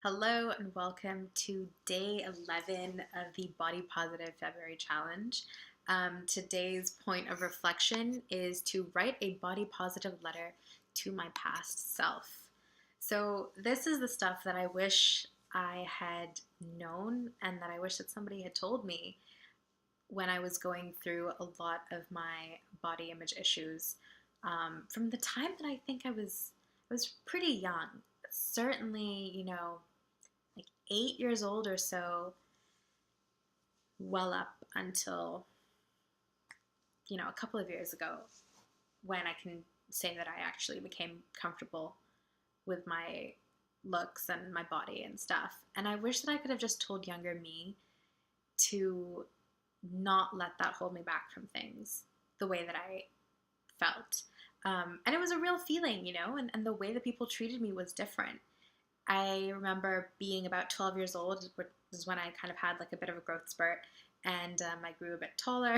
Hello and welcome to day 11 of the Body Positive February Challenge. Today's point of reflection is to write a body positive letter to my past self. So, this is the stuff that I wish I had known and that I wish that somebody had told me when I was going through a lot of my body image issues. From the time that I was pretty young, certainly, like 8 years old or so, well up until, a couple of years ago when I can say that I actually became comfortable with my looks and my body and stuff. And I wish that I could have just told younger me to not let that hold me back from things the way that I felt. And it was a real feeling, and the way that people treated me was different. I remember being about 12 years old, which is when I kind of had like a bit of a growth spurt, and I grew a bit taller,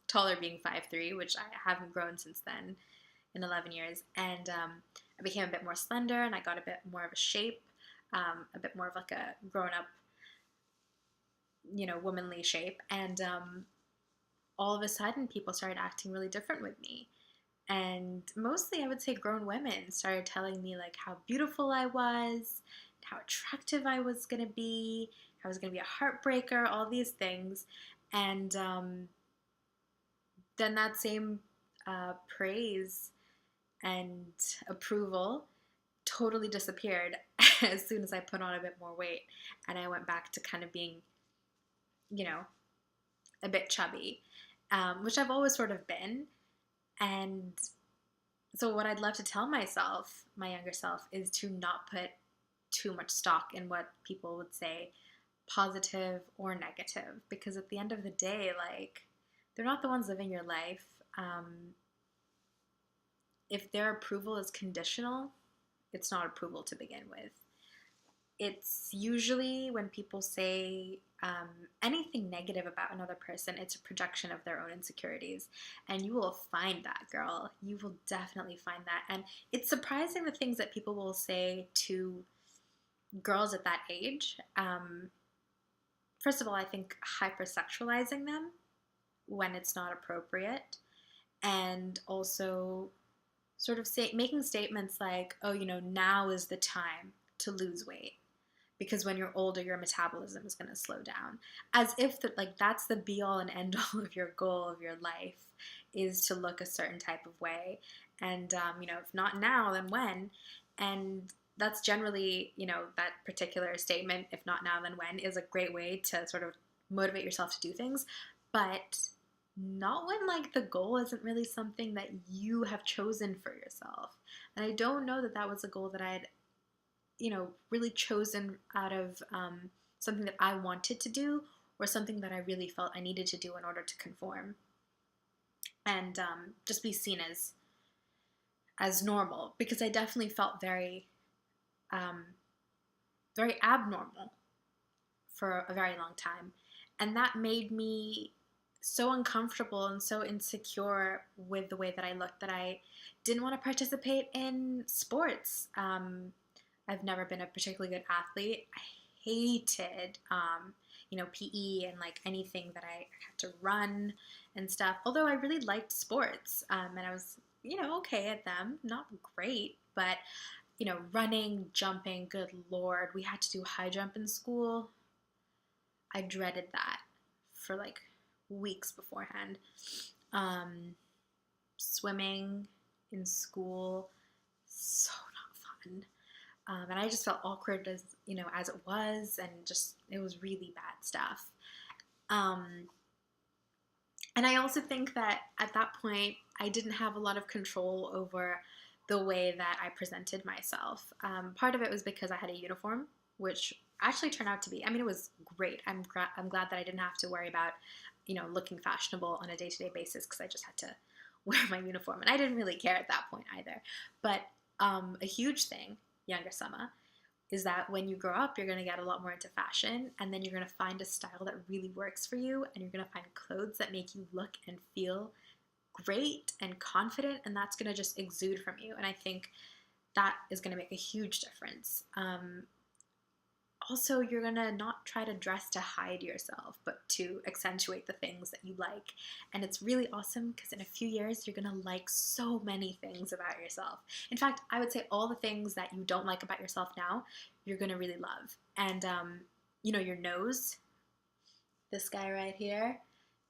taller being 5'3", which I haven't grown since then in 11 years. And I became a bit more slender and I got a bit more of a shape, a bit more of like a grown up, womanly shape. And all of a sudden, people started acting really different with me. And mostly, I would say grown women started telling me like how beautiful I was, how attractive I was going to be, how I was going to be a heartbreaker, all these things. And then that same praise and approval totally disappeared as soon as I put on a bit more weight and I went back to kind of being, you know, a bit chubby, which I've always sort of been. And so, what I'd love to tell myself, my younger self, is to not put too much stock in what people would say, positive or negative, because at the end of the day, like, they're not the ones living your life. If their approval is conditional, it's not approval to begin with. It's usually when people say anything negative about another person, it's a projection of their own insecurities. And you will find that, girl. You will definitely find that. And it's surprising the things that people will say to girls at that age. First of all, I think hypersexualizing them when it's not appropriate. And also sort of making statements like, oh, now is the time to lose weight because when you're older, your metabolism is going to slow down. As if that, like, that's the be all and end all of your goal of your life, is to look a certain type of way. And, if not now, then when? And that's generally, that particular statement, if not now, then when, is a great way to sort of motivate yourself to do things. But not when, like, the goal isn't really something that you have chosen for yourself. And I don't know that that was a goal that I had really chosen out of something that I wanted to do or something that I really felt I needed to do in order to conform and just be seen as normal, because I definitely felt very very abnormal for a very long time, and that made me so uncomfortable and so insecure with the way that I looked that I didn't want to participate in sports. I've never been a particularly good athlete. I hated, PE and like anything that I had to run and stuff. Although I really liked sports, and I was, okay at them. Not great, but running, jumping. Good lord, we had to do high jump in school. I dreaded that for like weeks beforehand. Swimming in school, so not fun. And I just felt awkward as it was, and just, it was really bad stuff. And I also think that at that point, I didn't have a lot of control over the way that I presented myself. Part of it was because I had a uniform, which actually turned out to be, it was great. I'm glad that I didn't have to worry about, looking fashionable on a day-to-day basis, because I just had to wear my uniform. And I didn't really care at that point either. But a huge thing, younger Summer, is that when you grow up, you're going to get a lot more into fashion, and then you're going to find a style that really works for you, and you're going to find clothes that make you look and feel great and confident, and that's going to just exude from you. And I think that is going to make a huge difference. also, you're gonna not try to dress to hide yourself, but to accentuate the things that you like. And it's really awesome because in a few years, you're gonna like so many things about yourself. In fact, I would say all the things that you don't like about yourself now, you're gonna really love. And, your nose, this guy right here,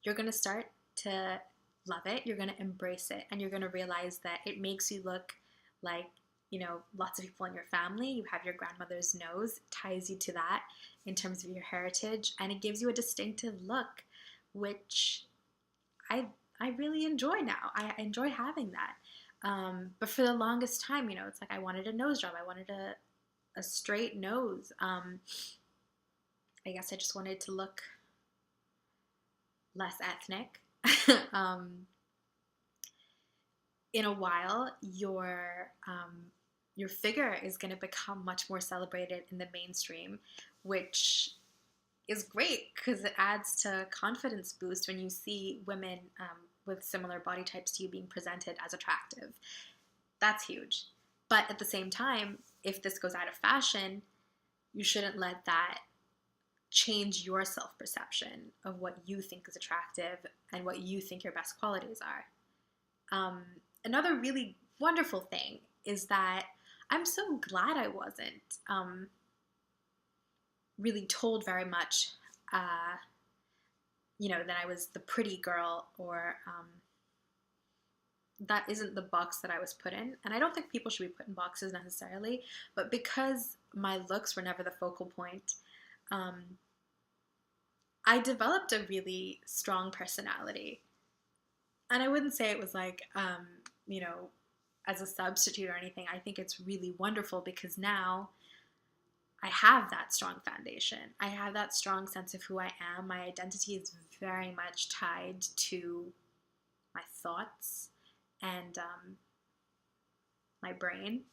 you're gonna start to love it, you're gonna embrace it, and you're gonna realize that it makes you look like, lots of people in your family. You have your grandmother's nose, it ties you to that in terms of your heritage, and it gives you a distinctive look, which I I really enjoy now. I enjoy having that. But for the longest time, it's like I wanted a nose job. I wanted a straight nose. I guess I just wanted to look less ethnic. um, in a while, your figure is going to become much more celebrated in the mainstream, which is great because it adds to confidence boost when you see women with similar body types to you being presented as attractive. That's huge. But at the same time, if this goes out of fashion, you shouldn't let that change your self-perception of what you think is attractive and what you think your best qualities are. Another really wonderful thing is that I'm so glad I wasn't really told very much, that I was the pretty girl, or that isn't the box that I was put in. And I don't think people should be put in boxes necessarily, but because my looks were never the focal point, I developed a really strong personality. And I wouldn't say it was like, as a substitute or anything. I think it's really wonderful because now I have that strong foundation. I have that strong sense of who I am. My identity is very much tied to my thoughts and my brain.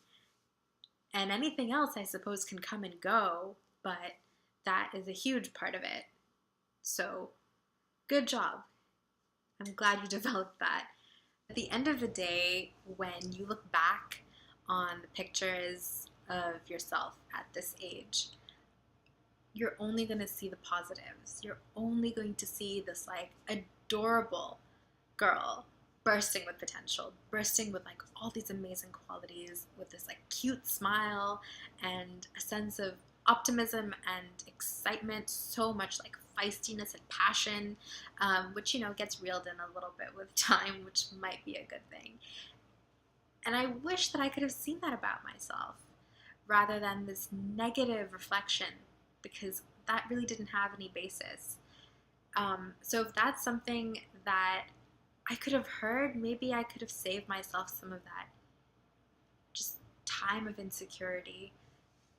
And anything else, I suppose, can come and go, but that is a huge part of it. So, good job. I'm glad you developed that. At the end of the day, when you look back on the pictures of yourself at this age, you're only going to see the positives. You're only going to see this like adorable girl bursting with potential, bursting with like all these amazing qualities, with this like cute smile and a sense of optimism and excitement, so much like feistiness and passion, which gets reeled in a little bit with time, which might be a good thing. And I wish that I could have seen that about myself rather than this negative reflection, because that really didn't have any basis. So if that's something that I could have heard, maybe I could have saved myself some of that just time of insecurity.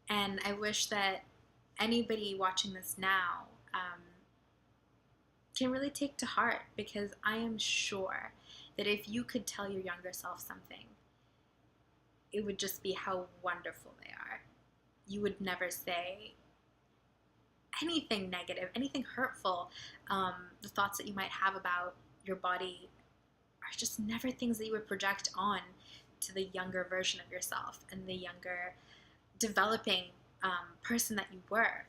And I wish that anybody watching this now can really take to heart, because I am sure that if you could tell your younger self something, it would just be how wonderful they are. You would never say anything negative, anything hurtful. The thoughts that you might have about your body are just never things that you would project on to the younger version of yourself and the younger developing person that you were.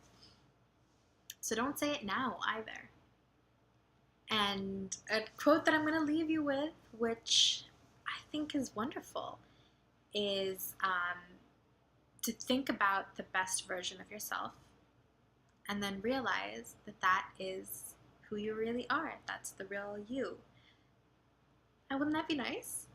So don't say it now either. And a quote that I'm going to leave you with, which I think is wonderful, is to think about the best version of yourself and then realize that that is who you really are. That's the real you. And wouldn't that be nice?